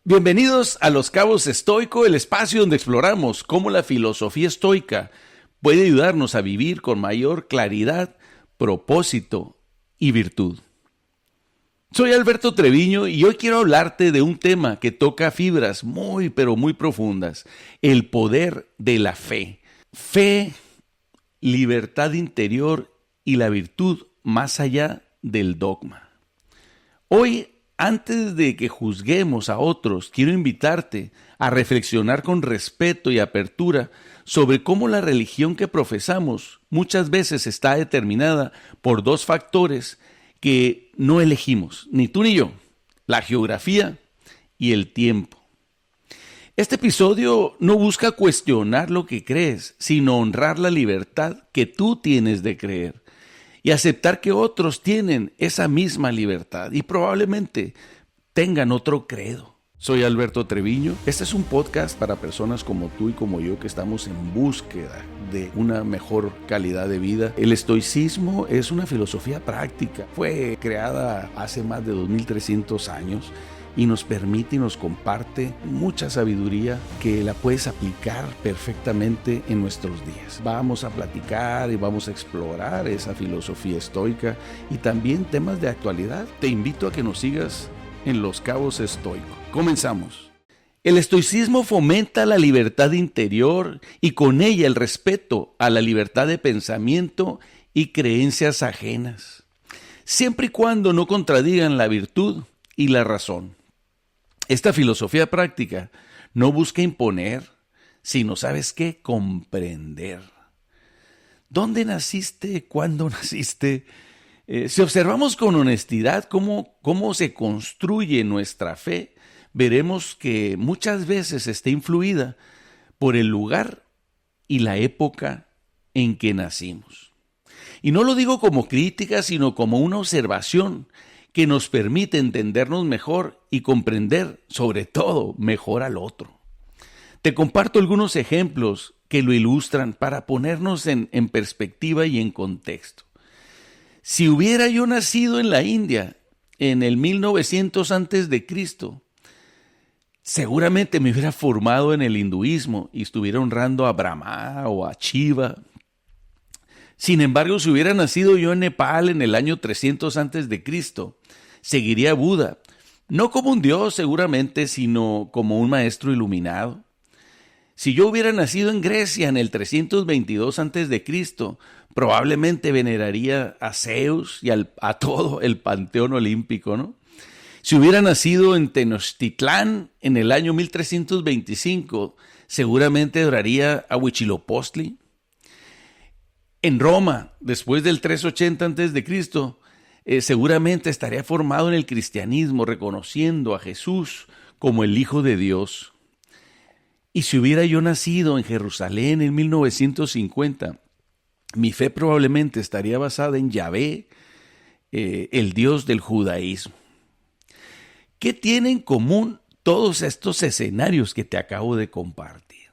Bienvenidos a Los Cabos Estoico, el espacio donde exploramos cómo la filosofía estoica puede ayudarnos a vivir con mayor claridad, propósito y virtud. Soy Alberto Treviño y hoy quiero hablarte de un tema que toca fibras muy profundas, el poder de la fe. Fe, libertad interior y la virtud más allá del dogma. Hoy, antes de que juzguemos a otros, quiero invitarte a reflexionar con respeto y apertura sobre cómo la religión que profesamos muchas veces está determinada por dos factores que no elegimos, ni tú ni yo: la geografía y el tiempo. Este episodio no busca cuestionar lo que crees, sino honrar la libertad que tú tienes de creer y aceptar que otros tienen esa misma libertad y probablemente tengan otro credo. Soy Alberto Treviño. Este es un podcast para personas como tú y como yo que estamos en búsqueda de una mejor calidad de vida. El estoicismo es una filosofía práctica. Fue creada hace más de 2300 años y nos permite y nos comparte mucha sabiduría que la puedes aplicar perfectamente en nuestros días. Vamos a platicar y vamos a explorar esa filosofía estoica y también temas de actualidad. Te invito a que nos sigas en Los Cabos Estoico. Comenzamos. El estoicismo fomenta la libertad interior y con ella el respeto a la libertad de pensamiento y creencias ajenas, siempre y cuando no contradigan la virtud y la razón. Esta filosofía práctica no busca imponer, sino, ¿sabes qué? Comprender. ¿Dónde naciste? ¿Cuándo naciste? Si observamos con honestidad cómo se construye nuestra fe, veremos que muchas veces está influida por el lugar y la época en que nacimos. Y no lo digo como crítica, sino como una observación que nos permite entendernos mejor y comprender, sobre todo, mejor al otro. Te comparto algunos ejemplos que lo ilustran para ponernos en perspectiva y en contexto. Si hubiera yo nacido en la India en el 1900 antes de Cristo, seguramente me hubiera formado en el hinduismo y estuviera honrando a Brahma o a Shiva. Sin embargo, si hubiera nacido yo en Nepal en el año 300 antes de Cristo, seguiría a Buda, no como un dios seguramente, sino como un maestro iluminado. Si yo hubiera nacido en Grecia en el 322 antes de Cristo, probablemente veneraría a Zeus y a todo el panteón olímpico, ¿no? Si hubiera nacido en Tenochtitlán en el año 1325, seguramente adoraría a Huitzilopochtli. En Roma, después del 380 antes de Cristo, seguramente estaría formado en el cristianismo, reconociendo a Jesús como el Hijo de Dios. Y si hubiera yo nacido en Jerusalén en 1950, mi fe probablemente estaría basada en Yahvé, el Dios del judaísmo. ¿Qué tienen en común todos estos escenarios que te acabo de compartir?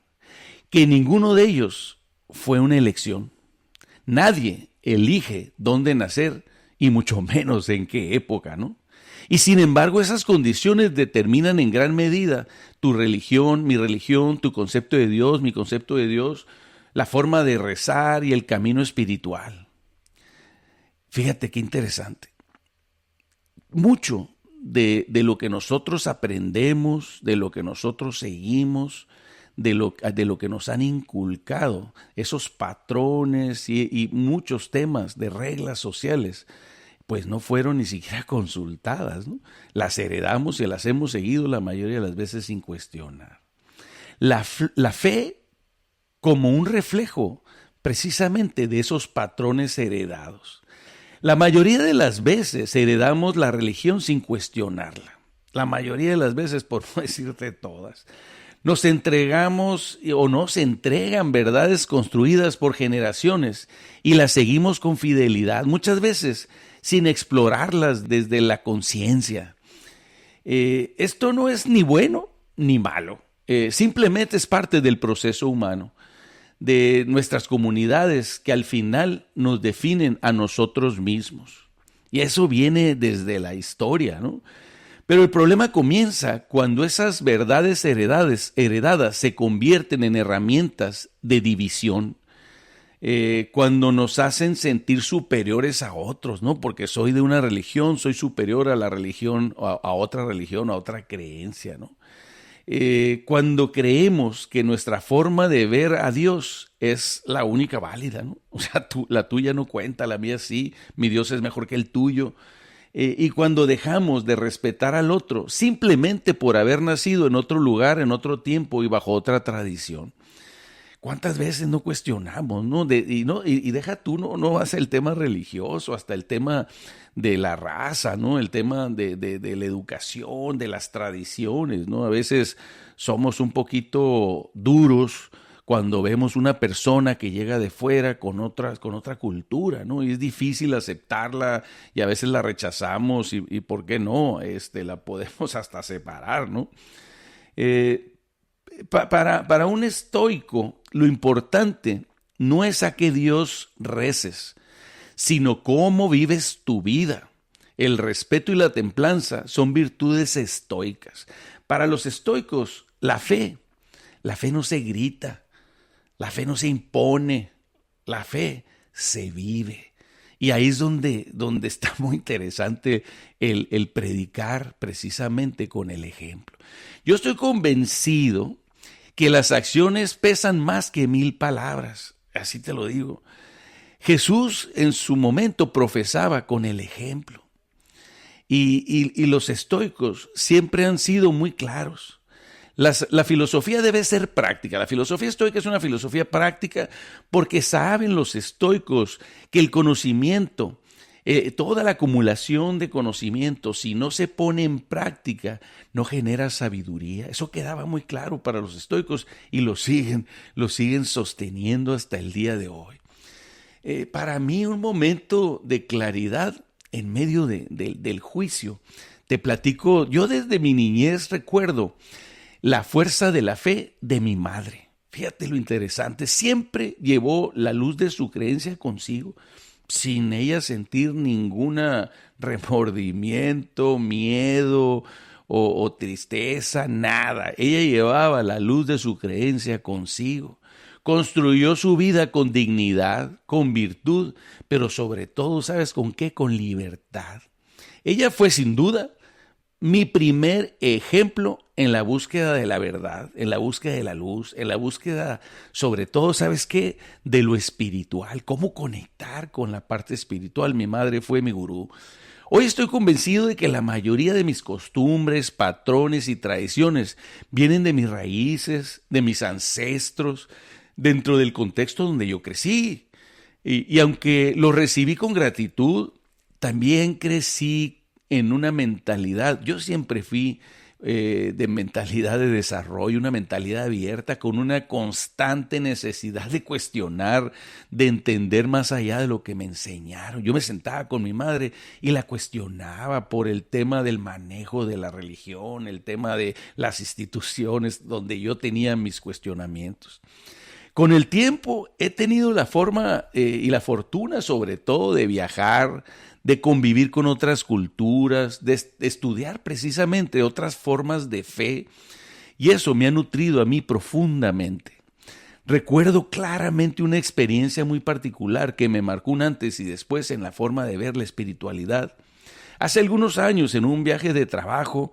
Que ninguno de ellos fue una elección. Nadie elige dónde nacer y mucho menos en qué época, ¿no? Y sin embargo, esas condiciones determinan en gran medida tu religión, mi religión, tu concepto de Dios, mi concepto de Dios, la forma de rezar y el camino espiritual. Fíjate qué interesante. Mucho de lo que nosotros aprendemos, de lo que nosotros seguimos, de lo que nos han inculcado, esos patrones y muchos temas de reglas sociales, pues no fueron ni siquiera consultadas, ¿no? Las heredamos y las hemos seguido la mayoría de las veces sin cuestionar. La fe como un reflejo precisamente de esos patrones heredados. La mayoría de las veces heredamos la religión sin cuestionarla. La mayoría de las veces, por no decirte todas. Nos entregamos o nos entregan verdades construidas por generaciones y las seguimos con fidelidad, muchas veces sin explorarlas desde la conciencia. Esto no es ni bueno ni malo, simplemente es parte del proceso humano, de nuestras comunidades que al final nos definen a nosotros mismos. Y eso viene desde la historia, ¿no? Pero el problema comienza cuando esas verdades heredadas se convierten en herramientas de división, cuando nos hacen sentir superiores a otros, ¿no? Porque soy de una religión, soy superior a la religión, a otra religión, a otra creencia, ¿no? Cuando creemos que nuestra forma de ver a Dios es la única válida, ¿no? O sea, la tuya no cuenta, la mía sí, mi Dios es mejor que el tuyo. Y cuando dejamos de respetar al otro simplemente por haber nacido en otro lugar, en otro tiempo y bajo otra tradición. ¿Cuántas veces no cuestionamos, no? Y deja tú, no vas el tema religioso, hasta el tema de la raza, ¿no? El tema de la educación, de las tradiciones, ¿no? A veces somos un poquito duros cuando vemos una persona que llega de fuera con otra cultura, ¿no? Y es difícil aceptarla y a veces la rechazamos y ¿por qué no? La podemos hasta separar, ¿no? Para un estoico, lo importante no es a qué Dios reces, sino cómo vives tu vida. El respeto y la templanza son virtudes estoicas. Para los estoicos, la fe no se grita, la fe no se impone, la fe se vive. Y ahí es donde está muy interesante el predicar precisamente con el ejemplo. Yo estoy convencido que las acciones pesan más que 1000 palabras, así te lo digo. Jesús en su momento profesaba con el ejemplo y los estoicos siempre han sido muy claros. La filosofía debe ser práctica. La filosofía estoica es una filosofía práctica porque saben los estoicos que el conocimiento, toda la acumulación de conocimiento, si no se pone en práctica, no genera sabiduría. Eso quedaba muy claro para los estoicos y lo siguen sosteniendo hasta el día de hoy. Para mí un momento de claridad en medio del juicio. Te platico, yo desde mi niñez recuerdo la fuerza de la fe de mi madre. Fíjate lo interesante, siempre llevó la luz de su creencia consigo, sin ella sentir ningún remordimiento, miedo o tristeza, nada. Ella llevaba la luz de su creencia consigo. Construyó su vida con dignidad, con virtud, pero sobre todo, ¿sabes con qué? Con libertad. Ella fue sin duda mi primer ejemplo en la búsqueda de la verdad, en la búsqueda de la luz, en la búsqueda, sobre todo, ¿sabes qué? De lo espiritual, cómo conectar con la parte espiritual. Mi madre fue mi gurú. Hoy estoy convencido de que la mayoría de mis costumbres, patrones y tradiciones vienen de mis raíces, de mis ancestros, dentro del contexto donde yo crecí. Y aunque lo recibí con gratitud, también crecí en una mentalidad. Yo siempre fui de mentalidad de desarrollo, una mentalidad abierta, con una constante necesidad de cuestionar, de entender más allá de lo que me enseñaron. Yo me sentaba con mi madre y la cuestionaba por el tema del manejo de la religión, el tema de las instituciones, donde yo tenía mis cuestionamientos. Con el tiempo he tenido la forma y la fortuna sobre todo de viajar, de convivir con otras culturas, de estudiar precisamente otras formas de fe, y eso me ha nutrido a mí profundamente. Recuerdo claramente una experiencia muy particular que me marcó un antes y después en la forma de ver la espiritualidad. Hace algunos años, en un viaje de trabajo,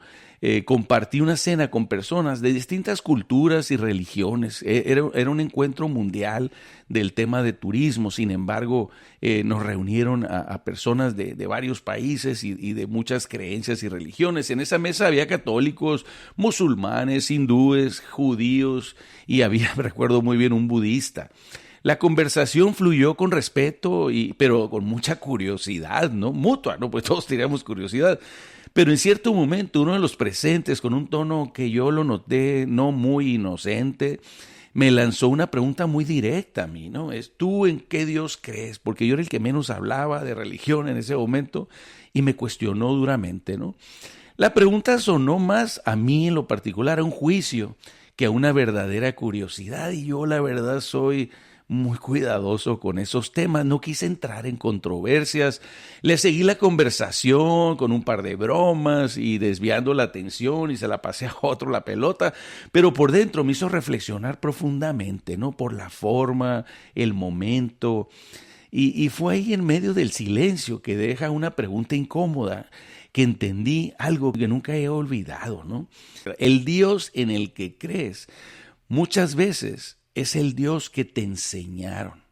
compartí una cena con personas de distintas culturas y religiones. Era un encuentro mundial del tema de turismo. Sin embargo, nos reunieron a personas de varios países y de muchas creencias y religiones. En esa mesa había católicos, musulmanes, hindúes, judíos y había, recuerdo muy bien, un budista. La conversación fluyó con respeto, pero con mucha curiosidad, ¿no? Mutua, ¿no? Pues todos teníamos curiosidad. Pero en cierto momento, uno de los presentes, con un tono que yo lo noté no muy inocente, me lanzó una pregunta muy directa a mí, ¿no? ¿Tú en qué Dios crees? Porque yo era el que menos hablaba de religión en ese momento y me cuestionó duramente, ¿no? La pregunta sonó más a mí en lo particular a un juicio que a una verdadera curiosidad, y yo la verdad soy muy cuidadoso con esos temas, no quise entrar en controversias, le seguí la conversación con un par de bromas y desviando la atención y se la pasé a otro la pelota, pero por dentro me hizo reflexionar profundamente, ¿no? Por la forma, el momento, y fue ahí en medio del silencio que deja una pregunta incómoda, que entendí algo que nunca he olvidado, ¿no? El Dios en el que crees muchas veces es el Dios que te enseñaron,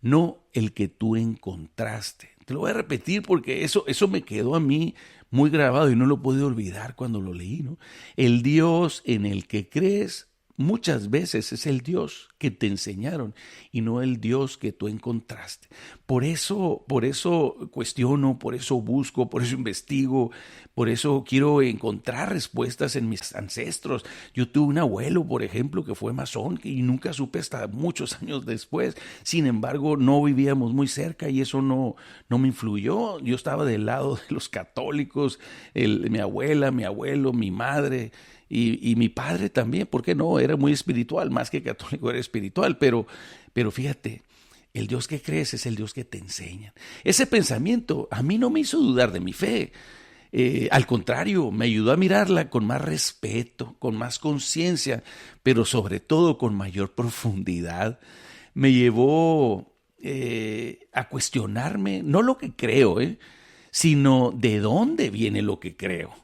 no el que tú encontraste. Te lo voy a repetir porque eso me quedó a mí muy grabado y no lo pude olvidar cuando lo leí, ¿no? El Dios en el que crees muchas veces es el Dios que te enseñaron y no el Dios que tú encontraste. Por eso cuestiono, por eso busco, por eso investigo, por eso quiero encontrar respuestas en mis ancestros. Yo tuve un abuelo, por ejemplo, que fue masón y nunca supe hasta muchos años después. Sin embargo, no vivíamos muy cerca y eso no me influyó. Yo estaba del lado de los católicos, mi abuela, mi abuelo, mi madre. Y mi padre también, ¿por qué no? Era muy espiritual, más que católico, era espiritual, pero fíjate, el Dios que crees es el Dios que te enseña. Ese pensamiento a mí no me hizo dudar de mi fe, al contrario, me ayudó a mirarla con más respeto, con más conciencia, pero sobre todo con mayor profundidad. Me llevó a cuestionarme, no lo que creo, sino de dónde viene lo que creo.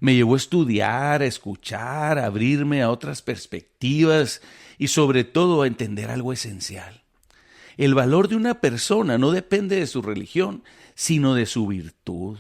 Me llevó a estudiar, a escuchar, a abrirme a otras perspectivas y sobre todo a entender algo esencial. El valor de una persona no depende de su religión, sino de su virtud.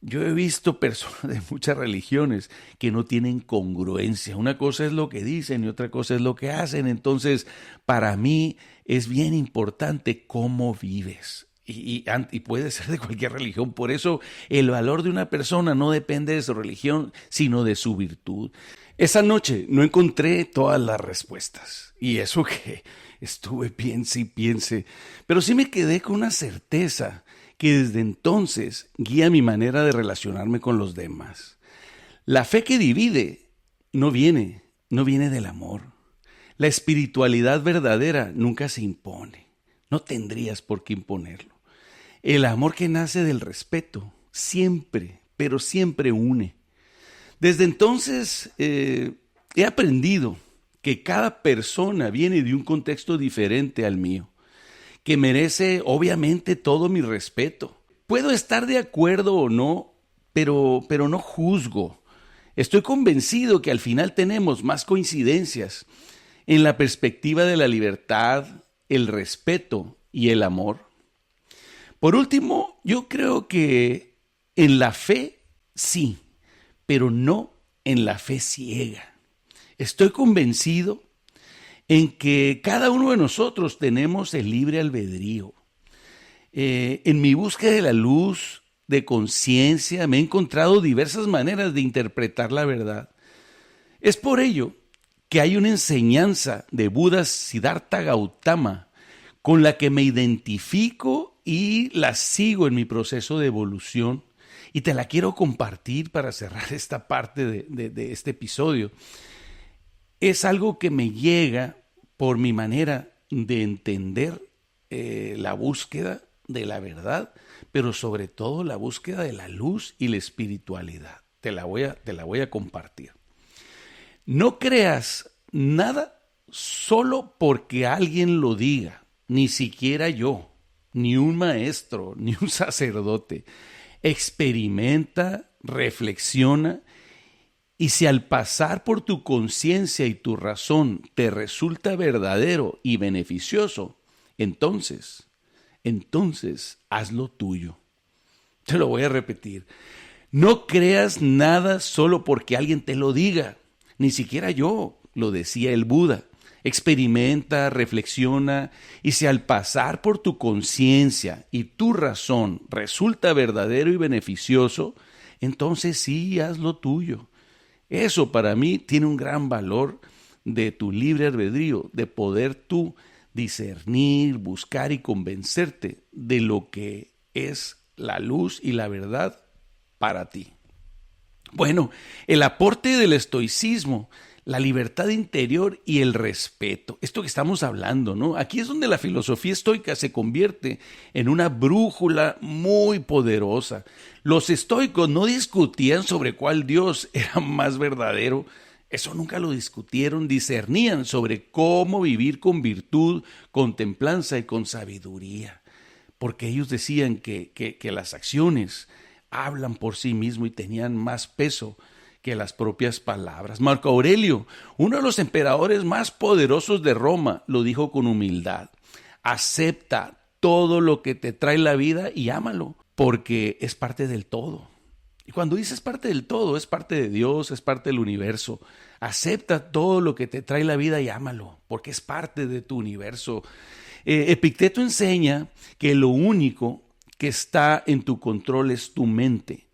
Yo he visto personas de muchas religiones que no tienen congruencia. Una cosa es lo que dicen y otra cosa es lo que hacen. Entonces, para mí es bien importante cómo vives. Y puede ser de cualquier religión. Por eso el valor de una persona no depende de su religión, sino de su virtud. Esa noche no encontré todas las respuestas. Y eso que estuve piense y piense. Pero sí me quedé con una certeza que desde entonces guía mi manera de relacionarme con los demás. La fe que divide no viene del amor. La espiritualidad verdadera nunca se impone. No tendrías por qué imponerlo. El amor que nace del respeto siempre, pero siempre une. Desde entonces he aprendido que cada persona viene de un contexto diferente al mío, que merece obviamente todo mi respeto. Puedo estar de acuerdo o no, pero no juzgo. Estoy convencido que al final tenemos más coincidencias en la perspectiva de la libertad, el respeto y el amor. Por último, yo creo que en la fe sí, pero no en la fe ciega. Estoy convencido en que cada uno de nosotros tenemos el libre albedrío. En mi búsqueda de la luz, de conciencia, me he encontrado diversas maneras de interpretar la verdad. Es por ello que hay una enseñanza de Buda Siddhartha Gautama con la que me identifico y la sigo en mi proceso de evolución. Y te la quiero compartir para cerrar esta parte de este episodio. Es algo que me llega por mi manera de entender la búsqueda de la verdad, pero sobre todo la búsqueda de la luz y la espiritualidad. Te la voy a compartir. No creas nada solo porque alguien lo diga, ni siquiera yo, ni un maestro, ni un sacerdote. Experimenta, reflexiona, y si al pasar por tu conciencia y tu razón te resulta verdadero y beneficioso, entonces haz lo tuyo. Te lo voy a repetir. No creas nada solo porque alguien te lo diga, ni siquiera yo, lo decía el Buda. Experimenta, reflexiona, y si al pasar por tu conciencia y tu razón resulta verdadero y beneficioso, entonces sí, haz lo tuyo. Eso para mí tiene un gran valor de tu libre albedrío, de poder tú discernir, buscar y convencerte de lo que es la luz y la verdad para ti. Bueno, el aporte del estoicismo la libertad interior y el respeto. Esto que estamos hablando, ¿no? Aquí es donde la filosofía estoica se convierte en una brújula muy poderosa. Los estoicos no discutían sobre cuál Dios era más verdadero. Eso nunca lo discutieron, discernían sobre cómo vivir con virtud, con templanza y con sabiduría. Porque ellos decían que las acciones hablan por sí mismos y tenían más peso que las propias palabras. Marco Aurelio, uno de los emperadores más poderosos de Roma, lo dijo con humildad. Acepta todo lo que te trae la vida y ámalo, porque es parte del todo. Y cuando dices parte del todo, es parte de Dios, es parte del universo. Acepta todo lo que te trae la vida y ámalo, porque es parte de tu universo. Epicteto enseña que lo único que está en tu control es tu mente,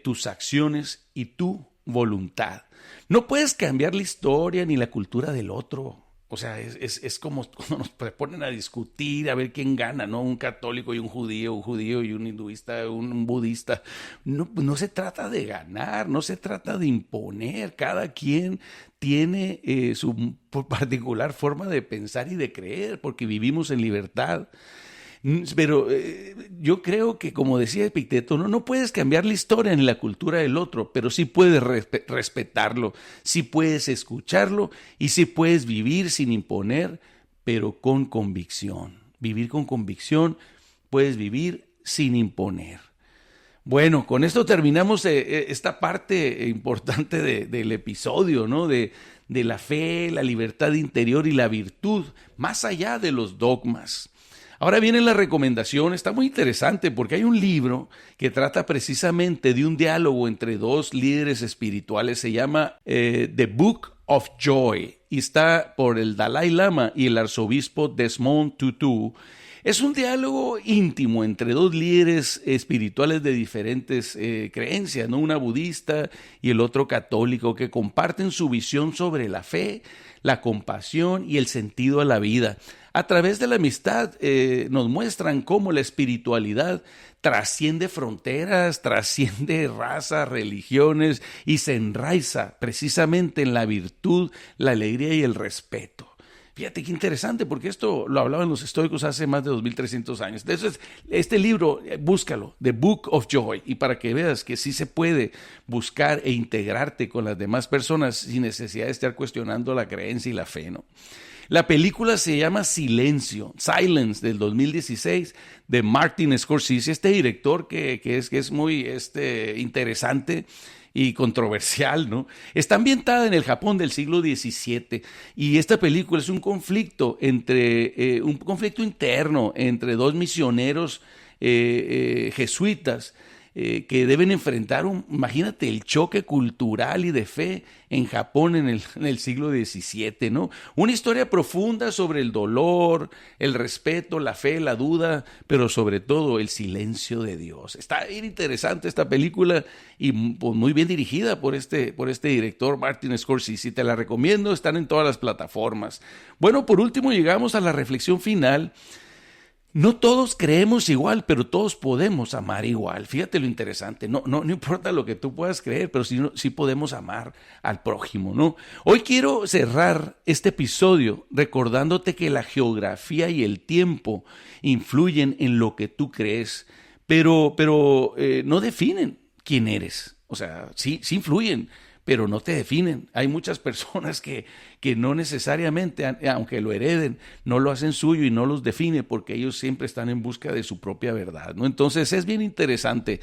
tus acciones y tu voluntad. No puedes cambiar la historia ni la cultura del otro. O sea, es como cuando nos ponen a discutir a ver quién gana, ¿no? Un católico y un judío y un hinduista, un budista. No se trata de ganar, no se trata de imponer. Cada quien tiene su particular forma de pensar y de creer, porque vivimos en libertad. Pero yo creo que, como decía Epicteto, no puedes cambiar la historia ni la cultura del otro, pero sí puedes respetarlo, sí puedes escucharlo y sí puedes vivir sin imponer, pero con convicción. Vivir con convicción, puedes vivir sin imponer. Bueno, con esto terminamos esta parte importante del episodio, ¿no? De la fe, la libertad interior y la virtud, más allá de los dogmas. Ahora viene la recomendación, está muy interesante porque hay un libro que trata precisamente de un diálogo entre dos líderes espirituales, se llama The Book of Joy y está por el Dalai Lama y el arzobispo Desmond Tutu. Es un diálogo íntimo entre dos líderes espirituales de diferentes creencias, ¿no? Una budista y el otro católico, que comparten su visión sobre la fe, la compasión y el sentido a la vida. A través de la amistad nos muestran cómo la espiritualidad trasciende fronteras, trasciende razas, religiones y se enraiza precisamente en la virtud, la alegría y el respeto. Fíjate qué interesante, porque esto lo hablaban los estoicos hace más de 2300 años. Entonces, este libro, búscalo, The Book of Joy, y para que veas que sí se puede buscar e integrarte con las demás personas sin necesidad de estar cuestionando la creencia y la fe, ¿no? La película se llama Silencio, Silence, del 2016, de Martin Scorsese, este director que es muy interesante y controversial, ¿no? Está ambientada en el Japón del siglo XVII y esta película es un conflicto un conflicto interno entre dos misioneros jesuitas que deben enfrentar, imagínate, el choque cultural y de fe en Japón en el siglo XVII, ¿no? Una historia profunda sobre el dolor, el respeto, la fe, la duda, pero sobre todo el silencio de Dios. Está bien interesante esta película y pues, muy bien dirigida por este director Martin Scorsese. Te la recomiendo, están en todas las plataformas. Bueno, por último llegamos a la reflexión final. No todos creemos igual, pero todos podemos amar igual. Fíjate lo interesante. No importa lo que tú puedas creer, pero sí podemos amar al prójimo, ¿no? Hoy quiero cerrar este episodio recordándote que la geografía y el tiempo influyen en lo que tú crees, pero no definen quién eres. O sea, sí influyen, pero no te definen. Hay muchas personas que no necesariamente, aunque lo hereden, no lo hacen suyo y no los define porque ellos siempre están en busca de su propia verdad, ¿no? Entonces es bien interesante.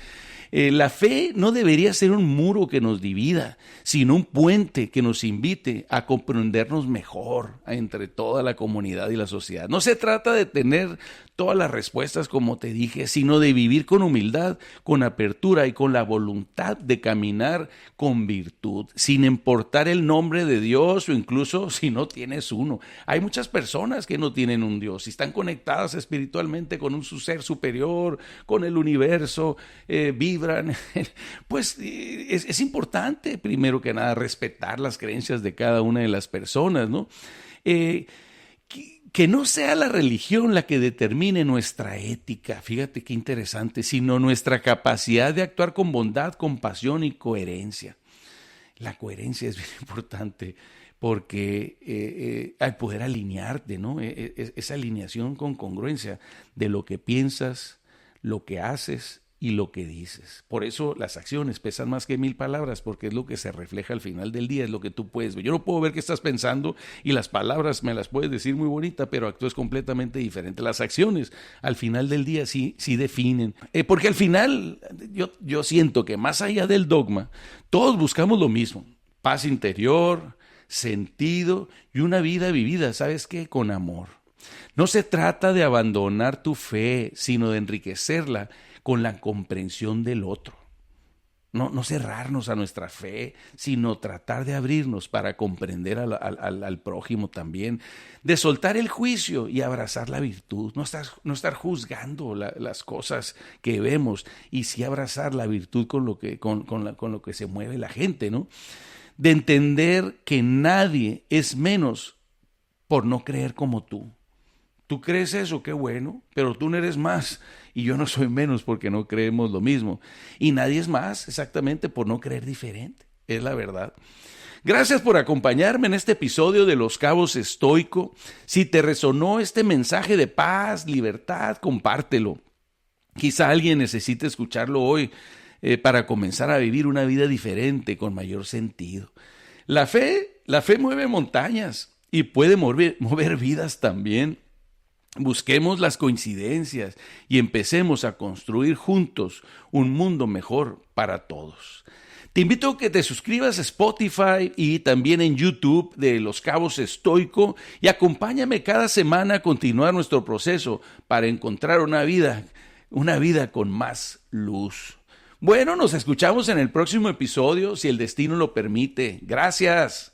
La fe no debería ser un muro que nos divida, sino un puente que nos invite a comprendernos mejor entre toda la comunidad y la sociedad. No se trata de tener todas las respuestas, como te dije, sino de vivir con humildad, con apertura y con la voluntad de caminar con virtud, sin importar el nombre de Dios o incluso si no tienes uno. Hay muchas personas que no tienen un Dios y están conectadas espiritualmente con un ser superior, con el universo, vibran. Pues es importante, primero que nada, respetar las creencias de cada una de las personas, ¿no? Que no sea la religión la que determine nuestra ética, fíjate qué interesante, sino nuestra capacidad de actuar con bondad, compasión y coherencia. La coherencia es bien importante porque al poder alinearte, ¿no? Esa alineación con congruencia de lo que piensas, lo que haces y lo que dices. Por eso las acciones pesan más que 1000 palabras, porque es lo que se refleja al final del día, es lo que tú puedes ver. Yo no puedo ver qué estás pensando y las palabras me las puedes decir muy bonita, pero actúas completamente diferente. Las acciones al final del día sí definen. Porque al final yo siento que más allá del dogma, todos buscamos lo mismo: paz interior, sentido y una vida vivida, ¿sabes qué? Con amor. No se trata de abandonar tu fe, sino de enriquecerla con la comprensión del otro. No cerrarnos a nuestra fe, sino tratar de abrirnos para comprender al prójimo también, de soltar el juicio y abrazar la virtud, no estar juzgando las cosas que vemos, y sí abrazar la virtud con lo que se mueve la gente, ¿no? De entender que nadie es menos por no creer como tú. Tú crees eso, qué bueno, pero tú no eres más y yo no soy menos porque no creemos lo mismo. Y nadie es más exactamente por no creer diferente, es la verdad. Gracias por acompañarme en este episodio de Los Cabos Estoico. Si te resonó este mensaje de paz, libertad, compártelo. Quizá alguien necesite escucharlo hoy para comenzar a vivir una vida diferente, con mayor sentido. La fe mueve montañas y puede mover vidas también. Busquemos las coincidencias y empecemos a construir juntos un mundo mejor para todos. Te invito a que te suscribas a Spotify y también en YouTube de Los Cabos Estoico, y acompáñame cada semana a continuar nuestro proceso para encontrar una vida con más luz. Bueno, nos escuchamos en el próximo episodio, si el destino lo permite. Gracias.